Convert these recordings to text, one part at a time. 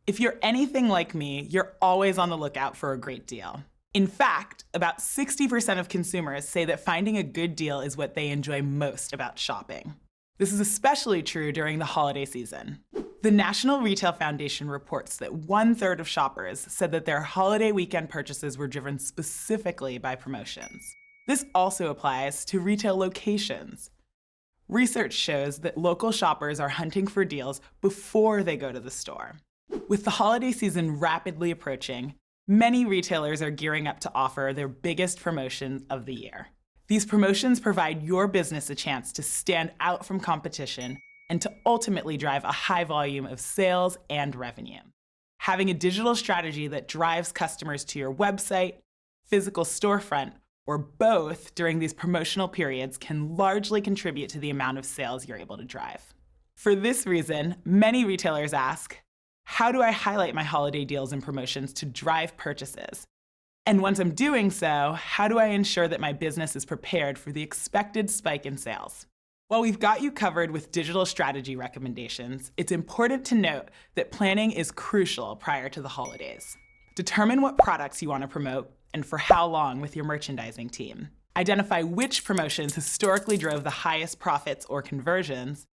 If you're anything like me, you're always on the lookout for a great deal. In fact, about 60% of consumers say that finding a good deal is what they enjoy most about shopping. This is especially true during the holiday season. The National Retail Foundation reports that 1/3 of shoppers said that their holiday weekend purchases were driven specifically by promotions. This also applies to retail locations. Research shows that local shoppers are hunting for deals before they go to the store. With the holiday season rapidly approaching, many retailers are gearing up to offer their biggest promotions of the year. These promotions provide your business a chance to stand out from competition and to ultimately drive a high volume of sales and revenue. Having a digital strategy that drives customers to your website, physical storefront, or both during these promotional periods can largely contribute to the amount of sales you're able to drive. For this reason, many retailers ask, how do I highlight my holiday deals and promotions to drive purchases? And once I'm doing so, how do I ensure that my business is prepared for the expected spike in sales? While we've got you covered with digital strategy recommendations, it's important to note that planning is crucial prior to the holidays. Determine what products you want to promote and for how long with your merchandising team. Identify which promotions historically drove the highest profits or conversions,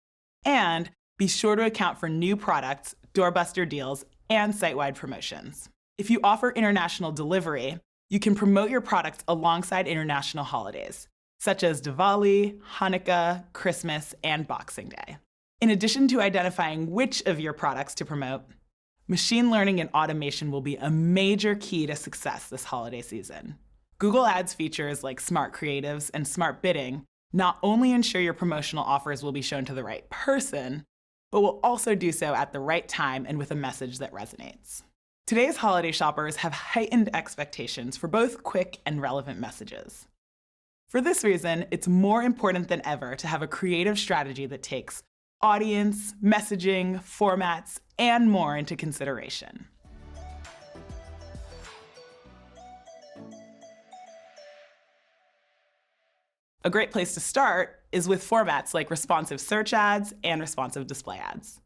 and be sure to account for new products, doorbuster deals, and site-wide promotions. If you offer international delivery, you can promote your products alongside international holidays, such as Diwali, Hanukkah, Christmas, and Boxing Day. In addition to identifying which of your products to promote, machine learning and automation will be a major key to success this holiday season. Google Ads features like Smart Creatives and Smart Bidding not only ensure your promotional offers will be shown to the right person, but will also do so at the right time and with a message that resonates. Today's holiday shoppers have heightened expectations for both quick and relevant messages. For this reason, it's more important than ever to have a creative strategy that takes audience, messaging, formats, and more into consideration. A great place to start is with formats like responsive search ads and responsive display ads.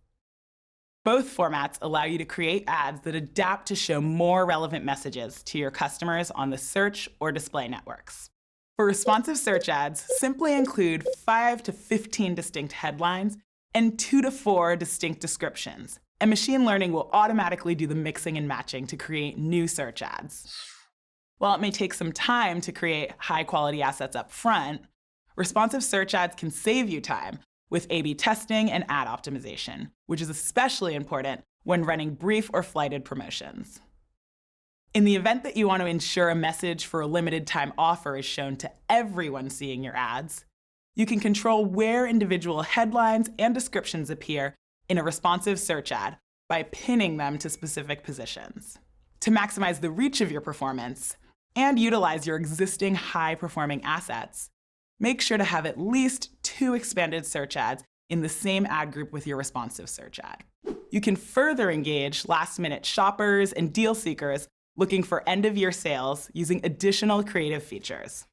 Both formats allow you to create ads that adapt to show more relevant messages to your customers on the search or display networks. For responsive search ads, simply include 5 to 15 distinct headlines and 2 to 4 distinct descriptions, and machine learning will automatically do the mixing and matching to create new search ads. While it may take some time to create high-quality assets up front, responsive search ads can save you time with A/B testing and ad optimization, which is especially important when running brief or flighted promotions. In the event that you want to ensure a message for a limited time offer is shown to everyone seeing your ads, you can control where individual headlines and descriptions appear in a responsive search ad by pinning them to specific positions. To maximize the reach of your performance and utilize your existing high-performing assets, make sure to have at least 2 expanded search ads in the same ad group with your responsive search ad. You can further engage last-minute shoppers and deal seekers looking for end-of-year sales using additional creative features.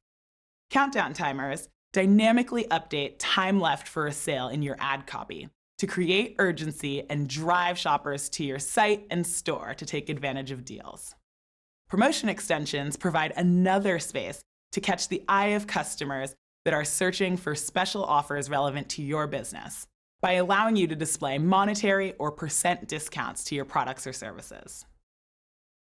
Countdown timers dynamically update time left for a sale in your ad copy to create urgency and drive shoppers to your site and store to take advantage of deals. Promotion extensions provide another space to catch the eye of customers that are searching for special offers relevant to your business by allowing you to display monetary or percent discounts to your products or services.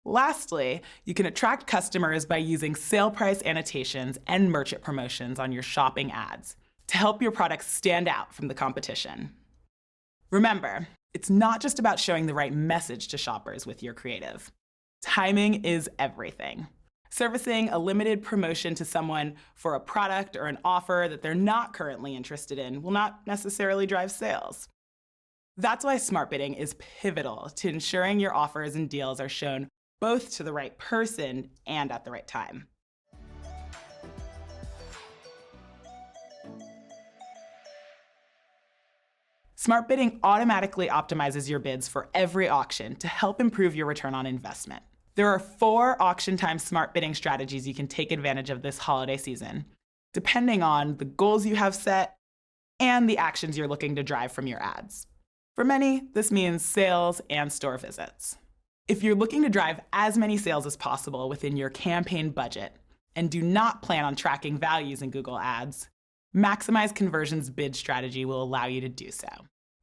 Lastly, you can attract customers by using sale price annotations and merchant promotions on your shopping ads to help your products stand out from the competition. Remember, it's not just about showing the right message to shoppers with your creative. Timing is everything. Servicing a limited promotion to someone for a product or an offer that they're not currently interested in will not necessarily drive sales. That's why smart bidding is pivotal to ensuring your offers and deals are shown both to the right person and at the right time. Smart bidding automatically optimizes your bids for every auction to help improve your return on investment. There are 4 auction time smart bidding strategies you can take advantage of this holiday season, depending on the goals you have set and the actions you're looking to drive from your ads. For many, this means sales and store visits. If you're looking to drive as many sales as possible within your campaign budget and do not plan on tracking values in Google Ads, Maximize Conversion's bid strategy will allow you to do so.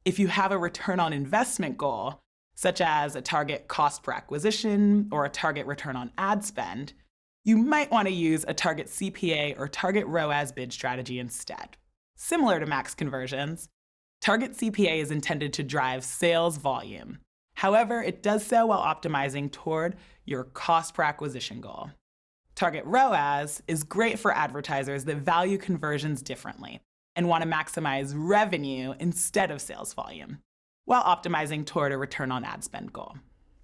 If you have a return on investment goal, such as a target cost per acquisition or a target return on ad spend, you might want to use a target CPA or target ROAS bid strategy instead. Similar to Max Conversions, target CPA is intended to drive sales volume. However, it does so while optimizing toward your cost per acquisition goal. Target ROAS is great for advertisers that value conversions differently and want to maximize revenue instead of sales volume, while optimizing toward a return on ad spend goal.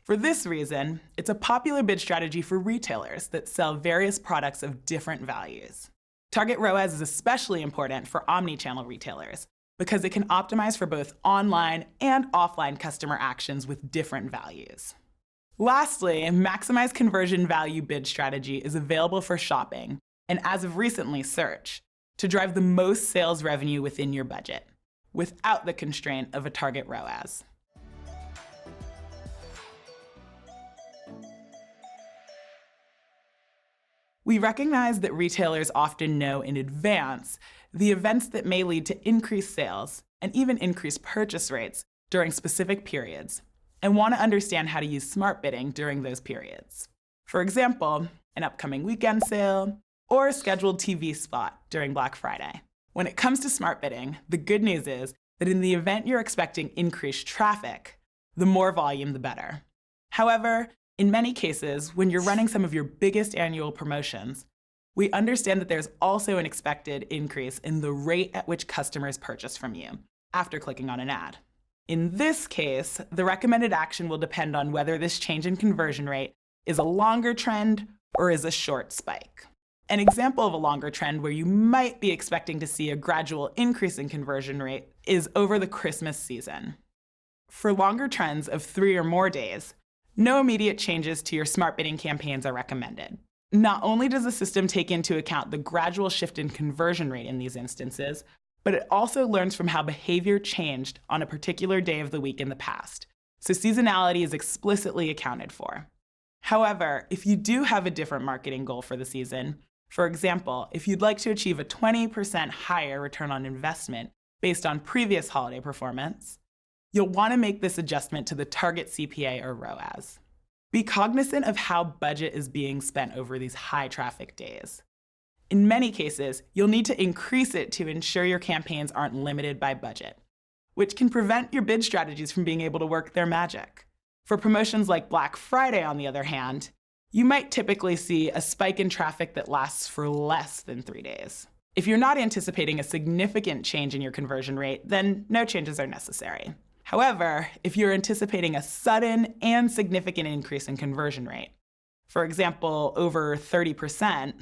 For this reason, it's a popular bid strategy for retailers that sell various products of different values. Target ROAS is especially important for omni-channel retailers because it can optimize for both online and offline customer actions with different values. Lastly, Maximize Conversion Value bid strategy is available for shopping, and as of recently, search, to drive the most sales revenue within your budget, without the constraint of a target ROAS. We recognize that retailers often know in advance the events that may lead to increased sales and even increased purchase rates during specific periods, and want to understand how to use smart bidding during those periods. For example, an upcoming weekend sale or a scheduled TV spot during Black Friday. When it comes to smart bidding, the good news is that in the event you're expecting increased traffic, the more volume, the better. However, in many cases, when you're running some of your biggest annual promotions, we understand that there's also an expected increase in the rate at which customers purchase from you after clicking on an ad. In this case, the recommended action will depend on whether this change in conversion rate is a longer trend or is a short spike. An example of a longer trend where you might be expecting to see a gradual increase in conversion rate is over the Christmas season. For longer trends of 3 or more days, no immediate changes to your smart bidding campaigns are recommended. Not only does the system take into account the gradual shift in conversion rate in these instances, but it also learns from how behavior changed on a particular day of the week in the past, so seasonality is explicitly accounted for. However, if you do have a different marketing goal for the season, for example, if you'd like to achieve a 20% higher return on investment based on previous holiday performance, you'll want to make this adjustment to the target CPA or ROAS. Be cognizant of how budget is being spent over these high traffic days. In many cases, you'll need to increase it to ensure your campaigns aren't limited by budget, which can prevent your bid strategies from being able to work their magic. For promotions like Black Friday, on the other hand, you might typically see a spike in traffic that lasts for less than 3 days. If you're not anticipating a significant change in your conversion rate, then no changes are necessary. However, if you're anticipating a sudden and significant increase in conversion rate, for example, over 30%,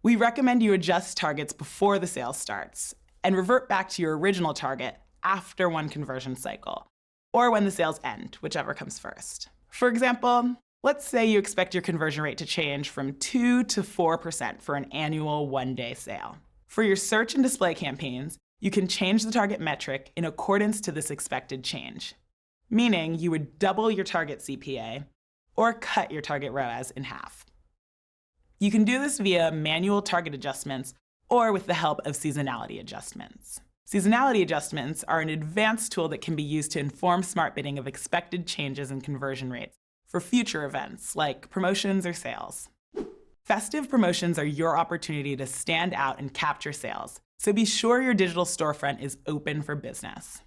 we recommend you adjust targets before the sale starts and revert back to your original target after one conversion cycle, or when the sales end, whichever comes first. For example, let's say you expect your conversion rate to change from 2 to 4% for an annual one-day sale. For your search and display campaigns, you can change the target metric in accordance to this expected change, meaning you would double your target CPA or cut your target ROAS in half. You can do this via manual target adjustments or with the help of seasonality adjustments. Seasonality adjustments are an advanced tool that can be used to inform smart bidding of expected changes in conversion rates for future events like promotions or sales. Festive promotions are your opportunity to stand out and capture sales, so be sure your digital storefront is open for business.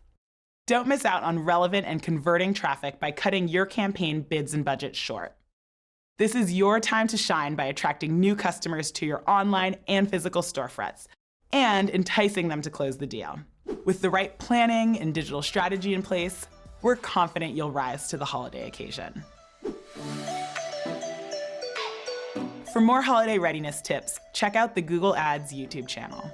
Don't miss out on relevant and converting traffic by cutting your campaign bids and budgets short. This is your time to shine by attracting new customers to your online and physical storefronts and enticing them to close the deal. With the right planning and digital strategy in place, we're confident you'll rise to the holiday occasion. For more holiday readiness tips, check out the Google Ads YouTube channel.